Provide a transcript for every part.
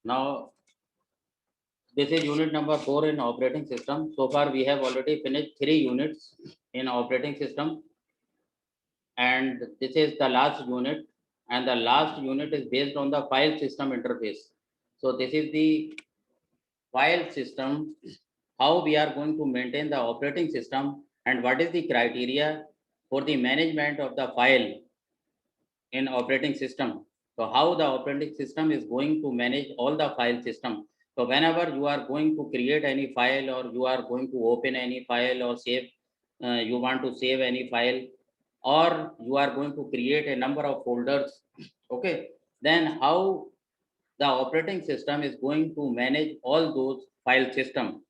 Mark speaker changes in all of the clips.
Speaker 1: Now, this is unit number 4 in operating system. So far, we have already finished 3 units in operating system, and this is the last unit. And the last unit is based on the file system interface. So this is the file system, how we are going to maintain the operating system, and what is the criteria for the management of the file in operating system. So how the operating system is going to manage all the file system. So whenever you are going to create any file, or you are going to open any file, or save, you want to save any file, or you are going to create a number of folders, okay, then how the operating system is going to manage all those file system,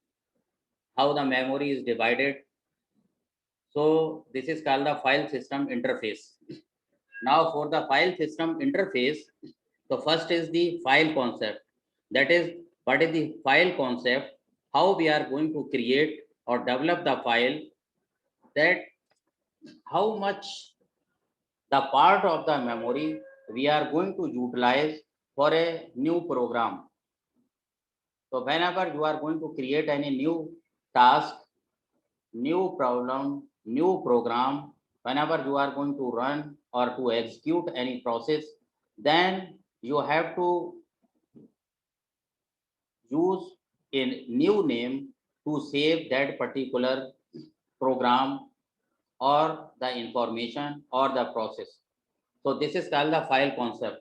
Speaker 1: how the memory is divided. So this is called the file system interface. Now for the file system interface, so first is the file concept. That is, what is the file concept, how we are going to create or develop the file, that how much the part of the memory we are going to utilize for a new program. So whenever you are going to create any new task, new problem, new program, whenever you are going to run or to execute any process, then you have to use a new name to save that particular program or the information or the process. So this is called the file concept.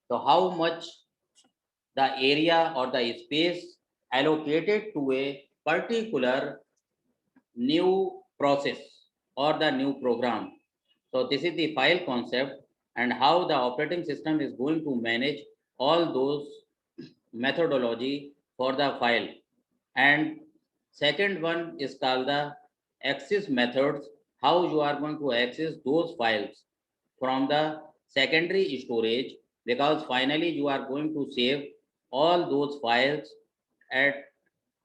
Speaker 1: So how much the area or the space allocated to a particular new process or the new program. So this is the file concept, and how the operating system is going to manage all those methodology for the file. And second one is called the access methods, how you are going to access those files from the secondary storage, because finally you are going to save all those files at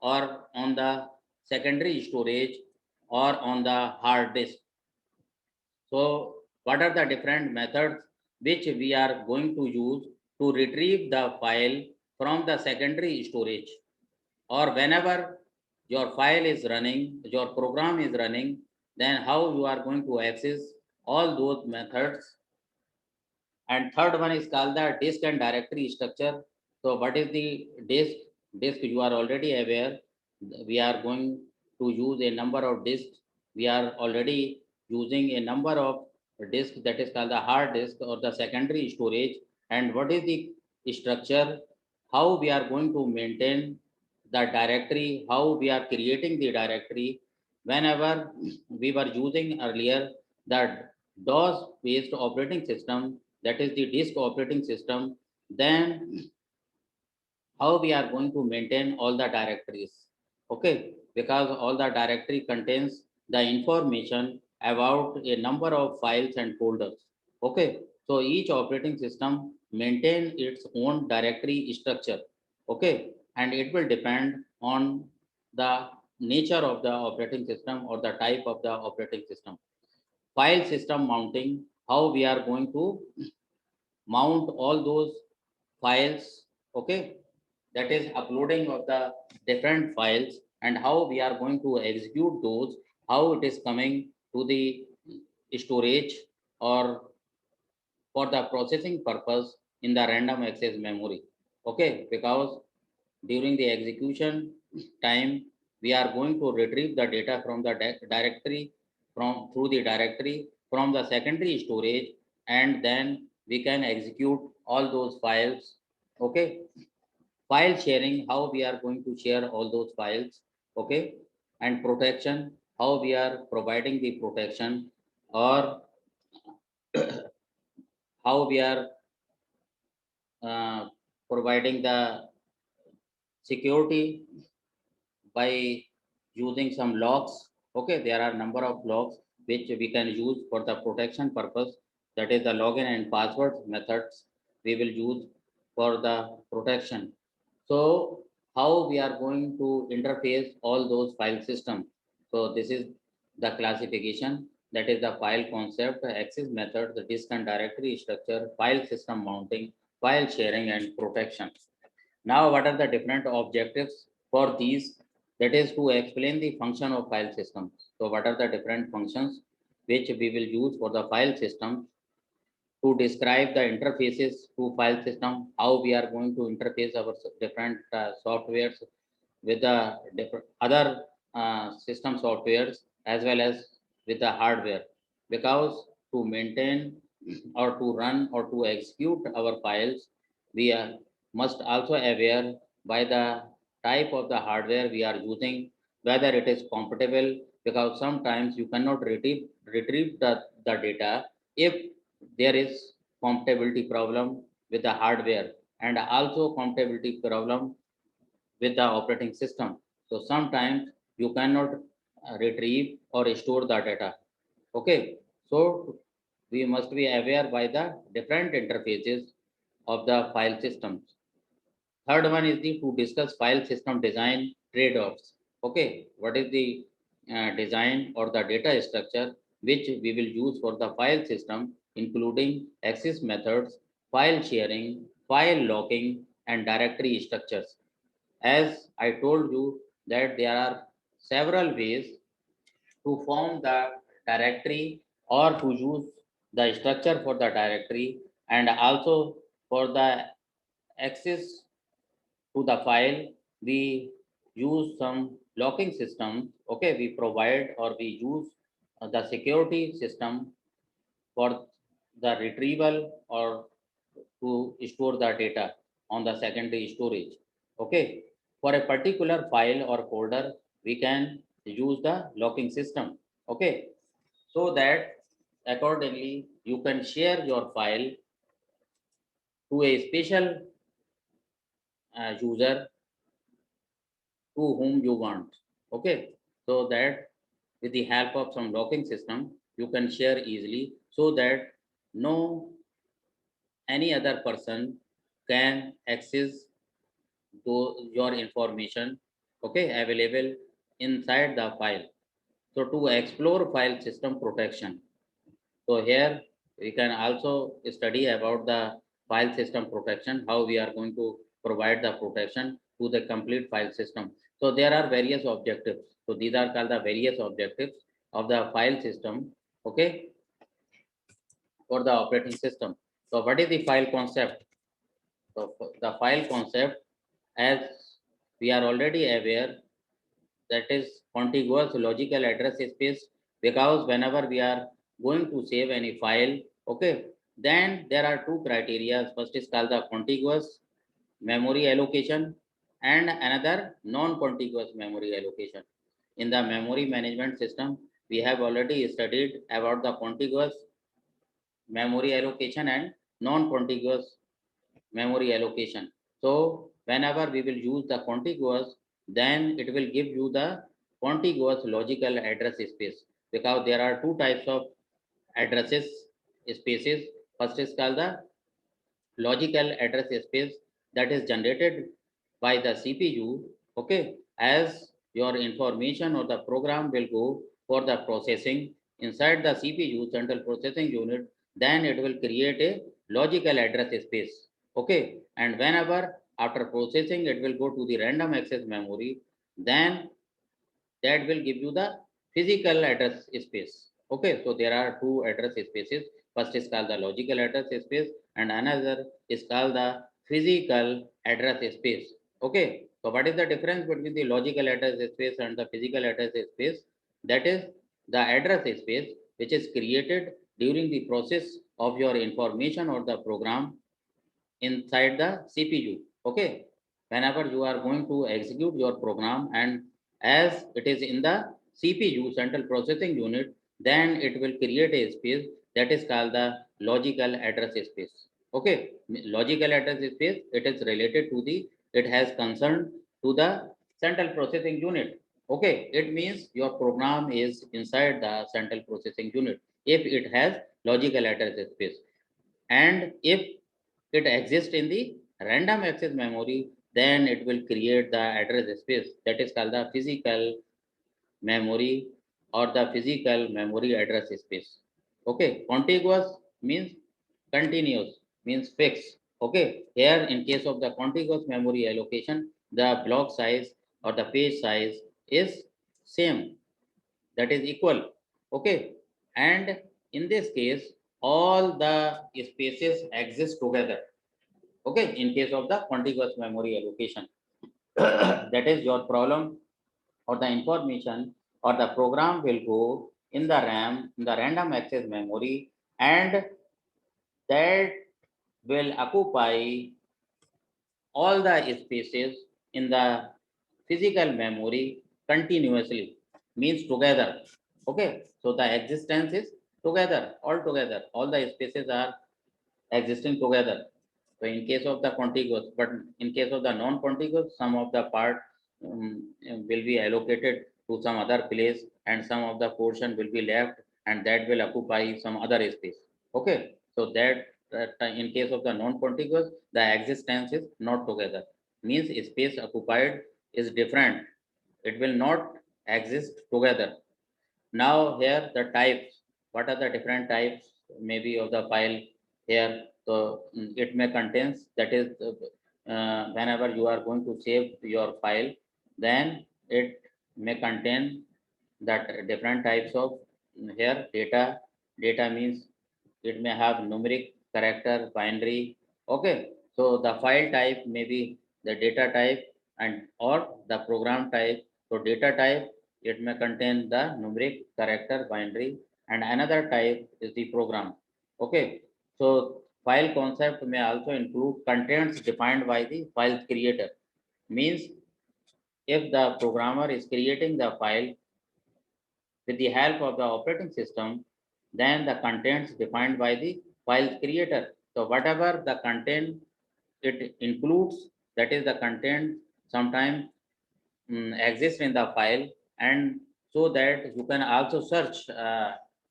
Speaker 1: or on the secondary storage or on the hard disk. So what are the different methods which we are going to use to retrieve the file from the secondary storage, or whenever your file is running, your program is running, then how you are going to access all those methods. And third one is called the disk and directory structure. So what is the disk? Disk, you are already aware. We are going to use a number of disks. We are already using a number of disks, that is called the hard disk or the secondary storage. And what is the structure? How we are going to maintain the directory? How we are creating the directory? Whenever we were using earlier that DOS based operating system, that is the disk operating system, then how we are going to maintain all the directories, okay, because all the directory contains the information about a number of files and folders, okay. So each operating system maintain its own directory structure, okay, and it will depend on the nature of the operating system or the type of the operating system. File system mounting, how we are going to mount all those files, okay, that is uploading of the different files, and how we are going to execute those, how it is coming to the storage or for the processing purpose in the random access memory, okay, because during the execution time we are going to retrieve the data from the directory, from through the directory from the secondary storage, and then we can execute all those files, okay. File sharing, how we are going to share all those files, okay. And protection, how we are providing the protection, or how we are uh, providing the security by using some logs, okay. There are number of logs which we can use for the protection purpose, that is the login and password methods we will use for the protection. So how we are going to interface all those file systems. So this is the classification, that is the file concept, access method, the disk and directory structure, file system mounting, file sharing and protection. Now, what are the different objectives for these? That is to explain the function of file systems. So, what are the different functions which we will use for the file system? To describe the interfaces to file system, how we are going to interface our different softwares with the different other system softwares as well as with the hardware, because to maintain or to run or to execute our files, we are must also aware by the type of the hardware we are using, whether it is compatible, because sometimes you cannot retrieve the data if there is compatibility problem with the hardware and also compatibility problem with the operating system. So sometimes you cannot retrieve or store the data. Okay, so we must be aware by the different interfaces of the file systems. Third one is the to discuss file system design trade-offs. Okay, what is the design or the data structure which we will use for the file system, including access methods, file sharing, file locking, and directory structures. As I told you that there are several ways to form the directory or to use the structure for the directory, and also for the access to the file, we use some locking system. Okay, we provide or we use the security system for the retrieval or to store the data on the secondary storage. Okay, for a particular file or folder, we can use the locking system. Okay, so that accordingly you can share your file to a special user to whom you want. Okay, so that with the help of some locking system, you can share easily so that no any other person can access your information, okay, available inside the file. So to explore file system protection, so here we can also study about the file system protection, how we are going to provide the protection to the complete file system. So there are various objectives. So these are called the various objectives of the file system, okay, for the operating system. So what is the file concept? So the file concept, as we are already aware, that is contiguous logical address space, because whenever we are going to save any file, okay, then there are two criteria. First is called the contiguous memory allocation and another non-contiguous memory allocation. In the memory management system, we have already studied about the contiguous memory allocation and non-contiguous memory allocation. So whenever we will use the contiguous, then it will give you the contiguous logical address space, because there are two types of addresses spaces. First is called the logical address space, that is generated by the CPU, okay, as your information or the program will go for the processing inside the CPU central processing unit, then it will create a logical address space, okay, and whenever after processing it will go to the random access memory, then that will give you the physical address space. Okay, so there are two address spaces. First is called the logical address space and another is called the physical address space. Okay, so what is the difference between the logical address space and the physical address space? That is the address space which is created during the process of your information or the program inside the CPU. Okay, whenever you are going to execute your program and as it is in the CPU central processing unit, then it will create a space that is called the logical address space. Okay, logical address space, it is related to the, it has concern to the central processing unit. Okay, it means your program is inside the central processing unit if it has logical address space, and if it exists in the random access memory, then it will create the address space that is called the physical memory or the physical memory address space. Okay, contiguous means continuous, means fixed. Okay, here in case of the contiguous memory allocation, the block size or the page size is same, that is equal. Okay, and in this case, all the spaces exist together. Okay, in case of the contiguous memory allocation, that is your problem or the information or the program will go in the RAM, in the random access memory, and that will occupy all the spaces in the physical memory continuously, means together. Okay, so the existence is together, all together, all the spaces are existing together. So in case of the contiguous, but in case of the non-contiguous, some of the part will be allocated to some other place and some of the portion will be left and that will occupy some other space. Okay, so that in case of the non-contiguous, the existence is not together. Means space occupied is different. It will not exist together. Now here the types. What are the different types maybe of the file here? So it may contains, that is whenever you are going to save your file, then it may contain that different types of here data. Data means it may have numeric, character, binary. Okay, so the file type may be the data type and or the program type. So data type, it may contain the numeric, character, binary, and another type is the program. Okay, so file concept may also include contents defined by the file creator. Means if the programmer is creating the file with the help of the operating system, then the contents defined by the file creator. So whatever the content it includes, that is the content sometimes exists in the file, and so that you can also search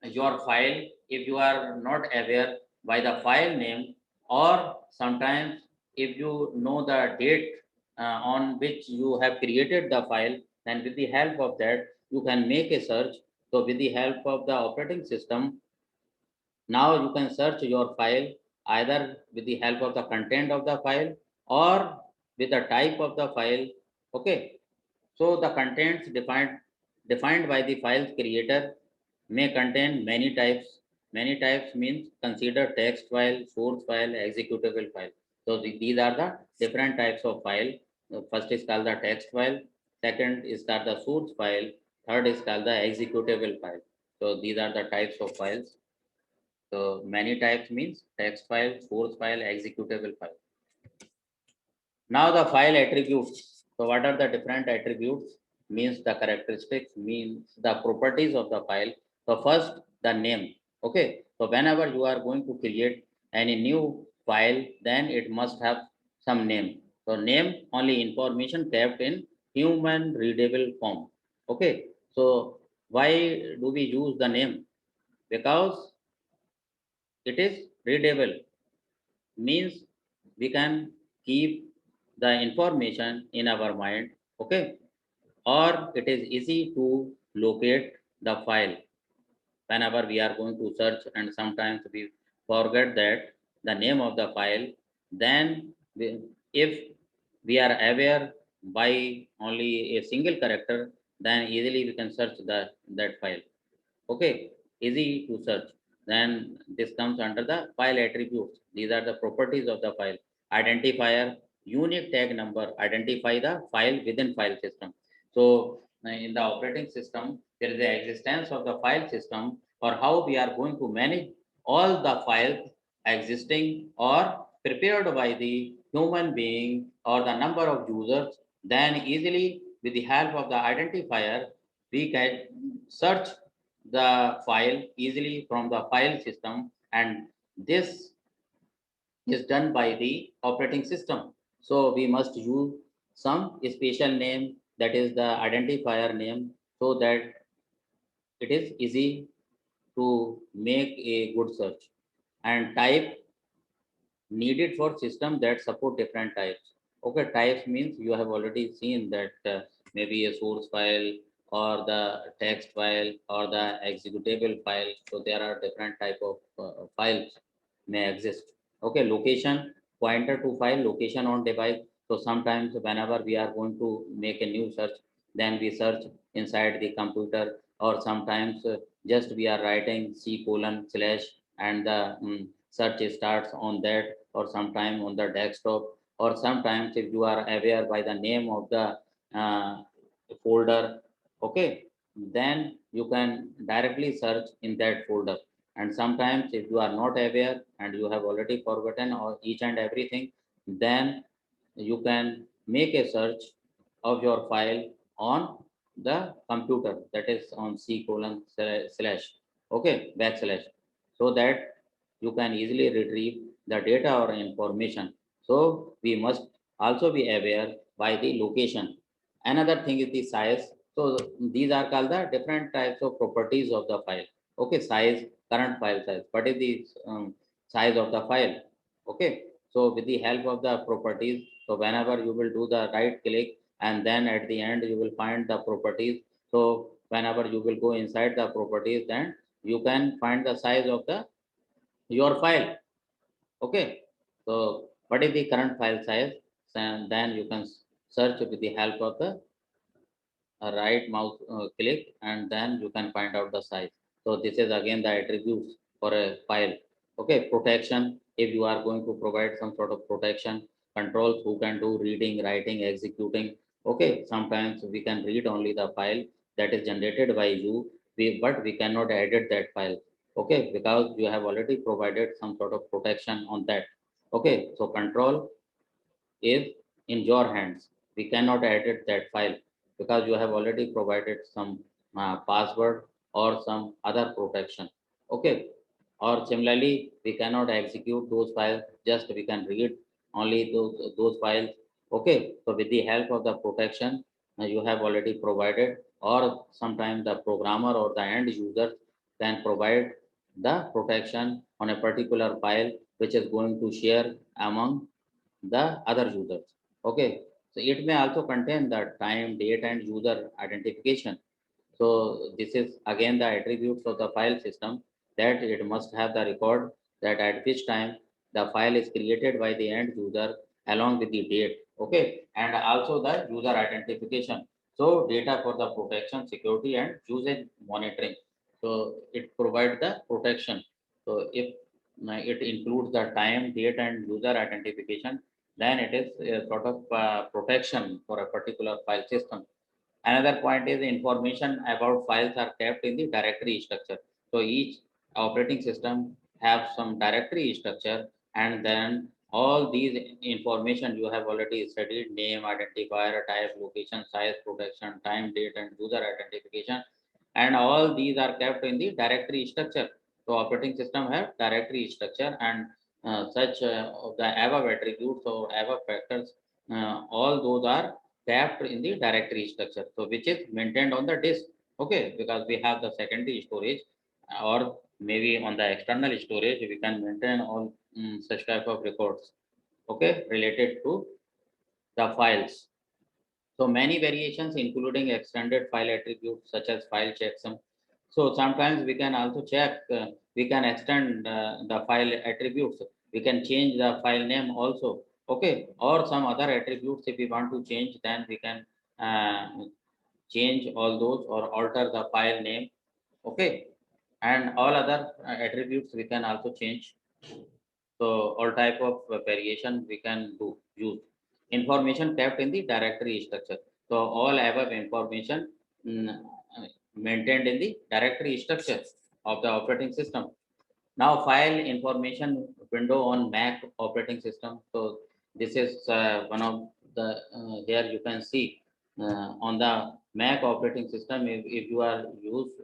Speaker 1: your file if you are not aware by the file name, or sometimes if you know the date on which you have created the file, then with the help of that you can make a search. So with the help of the operating system, now you can search your file either with the help of the content of the file or with the type of the file. Okay, so the contents defined by the file creator may contain many types. Many types means consider text file, source file, executable file. So these are the different types of file. The first is called the text file. Second is called the source file. Third is called the executable file. So these are the types of files. So many types means text file, source file, executable file. Now the file attributes. So what are the different attributes? Means the characteristics, means the properties of the file. So first the name. Okay. So whenever you are going to create any new file, then it must have some name. So name only information kept in human readable form. Okay. So why do we use the name? Because it is readable, means we can keep the information in our mind. Okay, or it is easy to locate the file whenever we are going to search, and sometimes we forget that the name of the file. Then if we are aware by only a single character, then easily we can search that file. Okay, easy to search. Then this comes under the file attributes. These are the properties of the file. Identifier, unique tag number, identify the file within file system. So in the operating system, there is the existence of the file system, or how we are going to manage all the files existing or prepared by the human being or the number of users. Then easily with the help of the identifier, we can search the file easily from the file system, and this is done by the operating system. So we must use some special name, that is the identifier name, so that it is easy to make a good search. And type needed for system that support different types. Okay, types means you have already seen that maybe a source file or the text file or the executable file. So there are different type of files may exist. Okay, location. pointer to file, location on device. So sometimes whenever we are going to make a new search, then we search inside the computer, or sometimes just we are writing C:/ and the search starts on that, or sometime on the desktop, or sometimes if you are aware by the name of the uh, folder, okay, then you can directly search in that folder. And sometimes if you are not aware and you have already forgotten or each and everything, then you can make a search of your file on the computer, that is on C:// okay, backslash, so that you can easily retrieve the data or information. So we must also be aware by the location. Another thing is the size. So these are called the different types of properties of the file. Okay, size, current file size. What is the size of the file? Okay, so with the help of the properties, so whenever you will do the right click and then at the end you will find the properties. So whenever you will go inside the properties, then you can find the size of the your file. Okay, so what is the current file size? And then you can search with the help of the right mouse click, and then you can find out the size. So this is again the attributes for a file. Okay, protection. If you are going to provide some sort of protection, controls, who can do reading, writing, executing. Okay, sometimes we can read only the file that is generated by you, but we cannot edit that file. Okay, because you have already provided some sort of protection on that. Okay, so control is in your hands. We cannot edit that file because you have already provided some password or some other protection. Okay. Or similarly, we cannot execute those files, just we can read only those files. Okay. So with the help of the protection you have already provided, or sometimes the programmer or the end user can provide the protection on a particular file which is going to share among the other users. Okay, so it may also contain the time, date, and user identification. So this is again the attributes of the file system, that it must have the record that at which time the file is created by the end user along with the date. Okay, and also the user identification. So data for the protection, security, and usage monitoring. So it provides the protection. So if it includes the time, date, and user identification, then it is a sort of protection for a particular file system. Another point is information about files are kept in the directory structure. So each operating system have some directory structure, and then all these information you have already studied: name, identifier, type, location, size, protection, time, date, and user identification, and all these are kept in the directory structure. So operating system have directory structure, and such of the above attributes or above factors, all those are kept in the directory structure, so which is maintained on the disk. Okay, because we have the secondary storage, or maybe on the external storage we can maintain all such type of records, okay, related to the files. So many variations, including extended file attributes such as file checksum. So sometimes we can also check, we can extend the file attributes. We can change the file name also. Okay, or some other attributes if we want to change, then we can uh, change all those or alter the file name. Okay, and all other attributes we can also change. So all type of variation we can do use. Information kept in the directory structure. So all above information mm, maintained in the directory structure of the operating system. Now file information window on Mac operating system. So this is one of the here you can see on the Mac operating system. If you are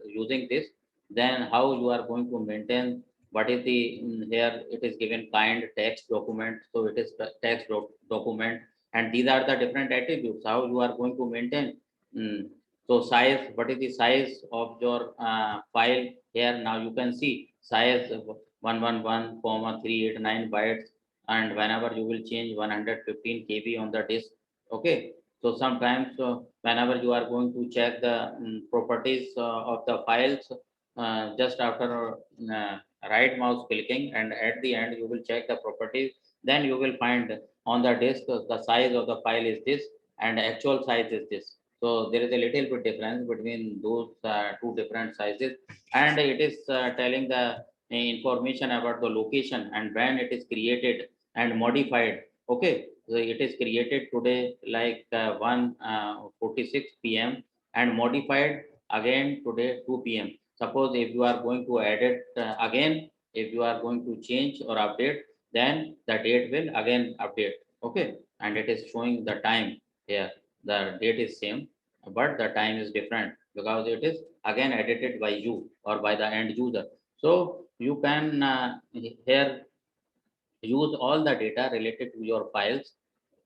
Speaker 1: using this, then how you are going to maintain, what is the here it is given kind text document. So it is the text document, and these are the different attributes how you are going to maintain. Mm, so size, what is the size of your file? Here now you can see size 111, 389 bytes, and whenever you will change 115 KB on the disk. Okay, so sometimes whenever you are going to check the properties of the files, just after right mouse clicking, and at the end you will check the properties. then you will find on the disk the size of the file is this and actual size is this. So there is a little bit difference between those two different sizes, and it is telling the information about the location and when it is created and modified. Okay, so it is created today like 1:46 p.m. and modified again today 2 p.m. Suppose if you are going to edit again, if you are going to change or update, then the date will again update. Okay, and it is showing the time here. The date is same, but the time is different because it is again edited by you or by the end user. So you can here use all the data related to your files,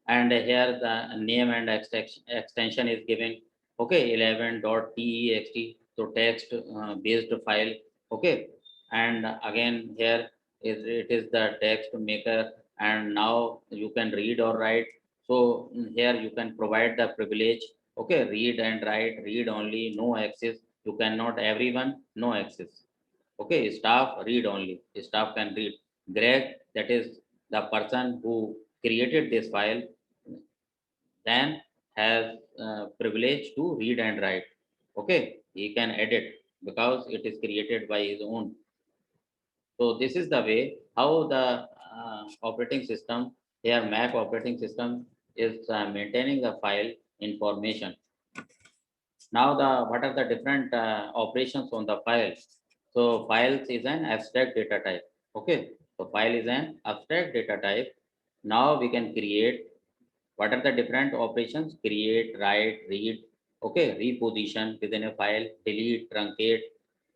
Speaker 1: and here the name and extension is given. Okay, 11.text, so text based file. Okay, and again here is it is the text maker, and now you can read or write. So here you can provide the privilege. Okay, read and write, read only, no access. You cannot everyone, no access. Okay, staff read only. Staff can read. Greg, that is the person who created this file, then has privilege to read and write. Okay, he can edit because it is created by his own. So this is the way how the operating system, here Mac operating system is maintaining the file information. Now the what are the different operations on the files? So files is an abstract data type. Okay, so file is an abstract data type. Now we can create what are the different operations? Create, write, read. Okay, reposition within a file, delete, truncate,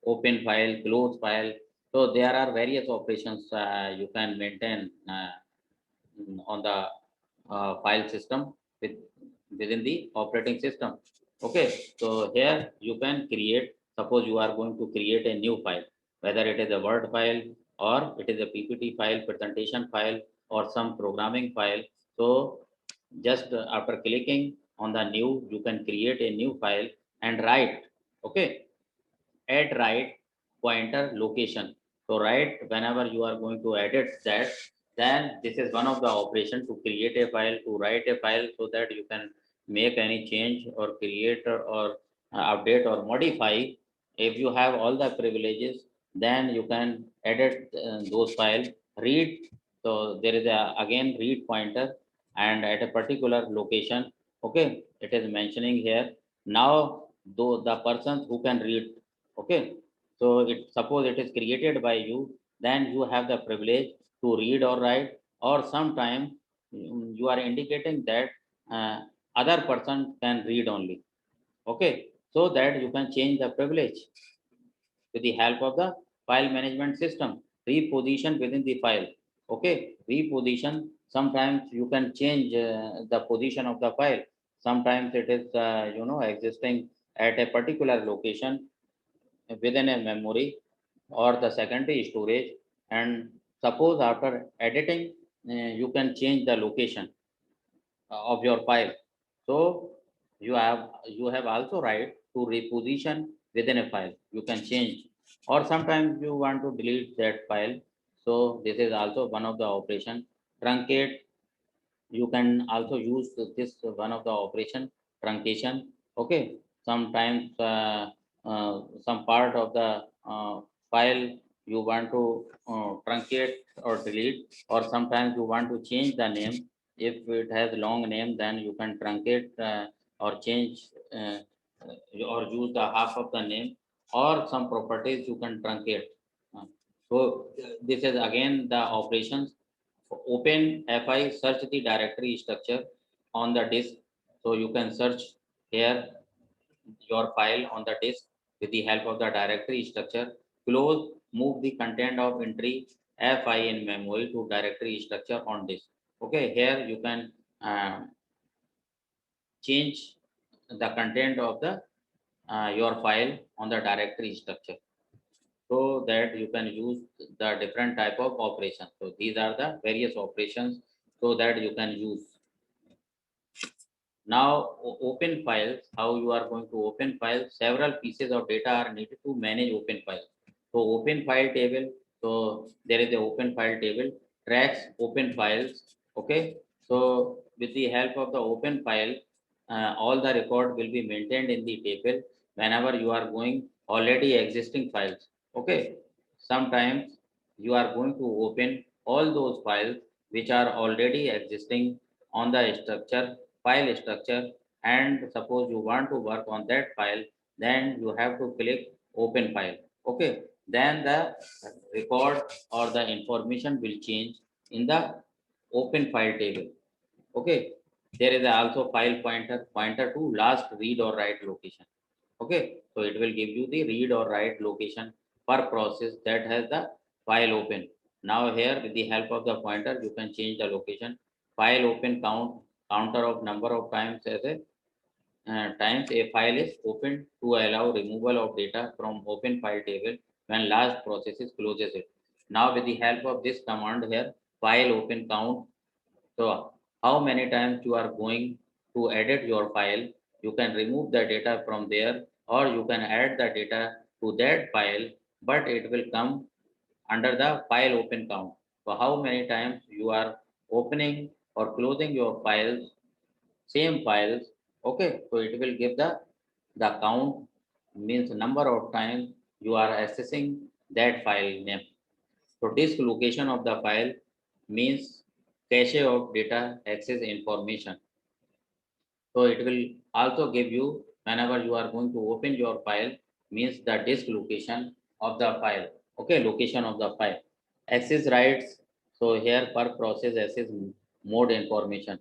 Speaker 1: open file, close file. So there are various operations you can maintain on the file system with within the operating system. Okay, so here you can create, suppose you are going to create a new file, whether it is a Word file or it is a PPT file, presentation file, or some programming file. So just after clicking on the new, you can create a new file and write. Okay, add write pointer location. So write whenever you are going to edit that, then this is one of the operation to create a file, to write a file, so that you can make any change or create or update or modify. If you have all the privileges, then you can edit those files. Read, so there is a again read pointer and at a particular location. Okay, it is mentioning here. Now though the persons who can read. Okay, so it suppose it is created by you, then you have the privilege to read or write, or sometime you are indicating that uh, other person can read only. Okay, so that you can change the privilege with the help of the file management system. Reposition within the file. Okay, reposition, sometimes you can change the position of the file. Sometimes it is existing at a particular location within a memory or the secondary storage, and suppose after editing you can change the location of your file. So you have also right to reposition within a file. You can change, or sometimes you want to delete that file. So this is also one of the operation. Truncate, you can also use this one of the operation, truncation. Okay, sometimes some part of the file you want to truncate or delete, or sometimes you want to change the name. If it has long name, then you can truncate or change or use the half of the name, or some properties you can truncate. Uh, so this is again the operations. Open fi, search the directory structure on the disk. So you can search here your file on the disk with the help of the directory structure. Close, move the content of entry fi in memory to directory structure on disk. Okay, here you can uh, change the content of the your file on the directory structure, so that you can use the different type of operations. So these are the various operations so that you can use. Now open files, how you are going to open files? Several pieces of data are needed to manage open files. So open file table, so there is a open file table. tracks open files. Okay, so with the help of the open file, all the record will be maintained in the table whenever you are going already existing files. Okay, sometimes you are going to open all those files which are already existing on the structure, file structure, and suppose you want to work on that file, then you have to click open file. Okay, then the record or the information will change in the open file table. Okay, there is also file pointer to last read or write location. Okay, so it will give you the read or write location per process that has the file open. Now here with the help of the pointer you can change the location. File open counter of number of times as a times a file is opened to allow removal of data from open file table when last processes closes it. Now with the help of this command here, file open count. So how many times you are going to edit your file, you can remove the data from there or you can add the data to that file, but it will come under the file open count. So how many times you are opening or closing your files, same files. Okay, so it will give the count, means number of times you are accessing that file name. So disk location of the file means cache of data access information. So it will also give you whenever you are going to open your file, means the disk location of the file. Okay, location of the file. Access rights. So here per process access mode information.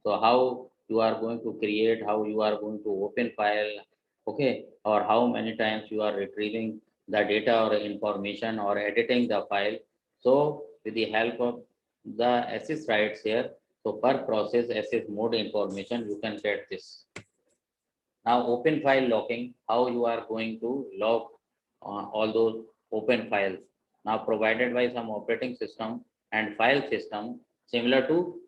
Speaker 1: So how you are going to create, how you are going to open file, okay, or how many times you are retrieving the data or information or editing the file. So with the help of the access rights here, so per process access mode information, you can get this. Now open file locking, how you are going to lock all those open files. Now provided by some operating system and file system similar to